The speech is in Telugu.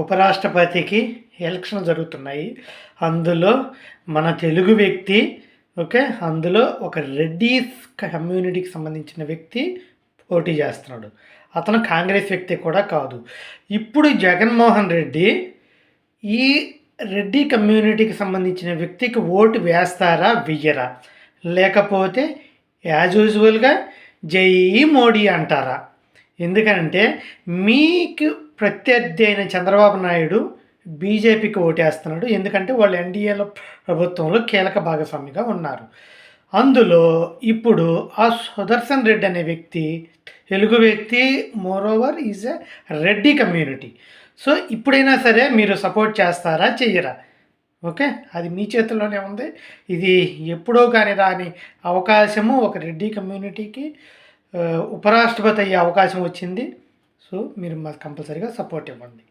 ఉపరాష్ట్రపతికి ఎలక్షన్ జరుగుతున్నాయి. అందులో మన తెలుగు వ్యక్తి అందులో ఒక రెడ్డీస్ కమ్యూనిటీకి సంబంధించిన వ్యక్తి పోటీ చేస్తున్నాడు. అతను కాంగ్రెస్ వ్యక్తి కూడా కాదు. ఇప్పుడు జగన్మోహన్ రెడ్డి ఈ రెడ్డి కమ్యూనిటీకి సంబంధించిన వ్యక్తికి ఓటు వేస్తారా వెయ్యరా, లేకపోతే యాజ్ యూజువల్గా జై మోడీ అంటారా? ఎందుకంటే మీకు ప్రత్యర్థి అయిన చంద్రబాబు నాయుడు బీజేపీకి ఓటేస్తున్నాడు. ఎందుకంటే వాళ్ళు ఎన్డీఏలో ప్రభుత్వంలో కీలక భాగస్వామిగా ఉన్నారు. అందులో ఇప్పుడు ఆ సుదర్శన్ రెడ్డి అనే వ్యక్తి తెలుగు వ్యక్తి, moreover is a Reddy community. So ఇప్పుడైనా సరే మీరు సపోర్ట్ చేస్తారా చెయ్యరా? అది మీ చేతుల్లోనే ఉంది. ఇది ఎప్పుడో కానీ రాని అవకాశము ఒక రెడ్డి కమ్యూనిటీకి ఉపరాష్ట్రపతి అయ్యే అవకాశం వచ్చింది. సో మీరు మాకు కంపల్సరీగా సపోర్ట్ ఇవ్వండి.